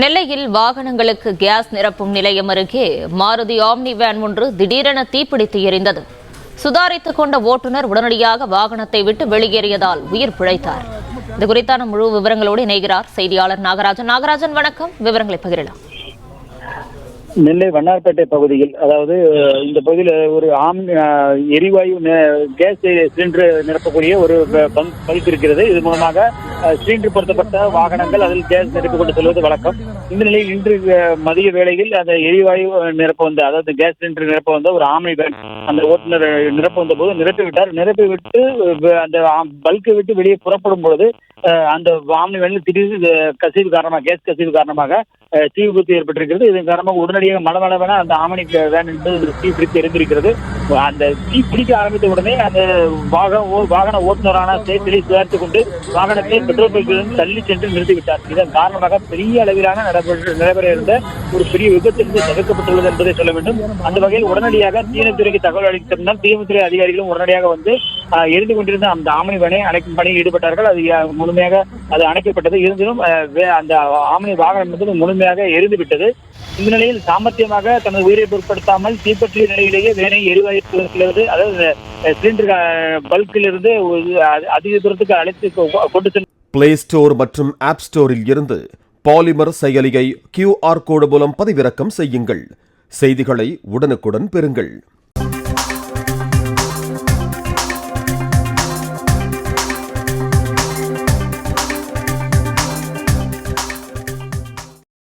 நெல்லையில் வாகனங்களுக்கு கேஸ் நிரப்பும் நிலையம் அருகே மாருதி ஆம்னி வேன் ஒன்று திடீரென தீப்பிடித்து எரிந்தது. சுதாரித்துக் கொண்ட ஓட்டுநர் உடனடியாக வாகனத்தை விட்டு வெளியேறியதால் உயிர் பிழைத்தார். இது குறித்தான முழு விவரங்களோடு இணைகிறார் செய்தியாளர் நாகராஜன். நாகராஜன், வணக்கம். விவரங்களை பகிரலாம். நெல்லை வண்ணார்பேட்டை பகுதியில், அதாவது இந்த பகுதியில் ஒரு எரிவாயு கேஸ் சிலிண்டர் நிரப்பக்கூடிய ஒரு பல்க் இருக்கிறது. இது மூலமாக சிலிண்டர் பொருத்தப்பட்ட வாகனங்கள் அதில் கேஸ் நிரப்பிக் கொண்டு செல்வது வழக்கம். இந்த நிலையில் இன்று மதிய வேளையில் அந்த எரிவாயு நிரப்ப வந்த, அதாவது கேஸ் சிலிண்டர் நிரப்ப வந்த ஒரு ஆம்னி வேன் அந்த ஓட்டுநர் நிரப்ப வந்த போது நிரப்பிவிட்டு அந்த பல்கை விட்டு வெளியே புறப்படும் பொழுது அந்த ஆம்னி வேனில் திடீர்னு கசிவு காரணமாக, கேஸ் கசிவு காரணமாக தீ விபத்து ஏற்பட்டிருக்கிறது. இதன் காரணமாக உடனடியாக மளமளவென அந்த ஆம்னி வேன் தீ பிடித்து எரிந்திருக்கிறது. அந்த தீ பிடிக்க ஆரம்பித்த உடனே அந்த வாகன ஓட்டுநரான சேத்திலே சுதாரித்துக் கொண்டு வாகனத்தை பெட்ரோல் பங்கிலிருந்து தள்ளி சென்று நிறுத்திவிட்டார். இதன் காரணமாக பெரிய அளவிலான நடைபெற இருந்த ஒரு பெரிய விபத்திலிருந்து தவிர்க்கப்பட்டுள்ளது என்பதை சொல்ல வேண்டும். அந்த வகையில் உடனடியாக தீயணைத்துறைக்கு தகவல் அளித்திருந்தால் தீயணைத்துறை அதிகாரிகளும் உடனடியாக வந்து எரிந்து கொண்டிருந்த அந்த ஆம்னி வேனை அணைக்கும் பணியில் ஈடுபட்டார்கள். அது முழுமையாக அது அணைக்கப்பட்டது. இருந்தும் அந்த ஆம்னி வாகனம் என்பது முழுமையாக எரிந்து விட்டது. இந்த நிலையில் சாமர்த்தியமாக தனது உயிரை பொருட்படுத்தாமல் தீப்பற்றிய நிலையிலேயே வேனை எரிவாயு, அதாவது சிலிண்டர் பல்கில் இருந்து அதிக தூரத்துக்கு அழைத்து கொண்டு சென்று பிளே ஸ்டோர் மற்றும் ஆப் ஸ்டோரில் இருந்து பாலிமர் செயலியை QR கோடு மூலம் பதிவிறக்கம் செய்யுங்கள். செய்திகளை உடனுக்குடன் பெறுங்கள்.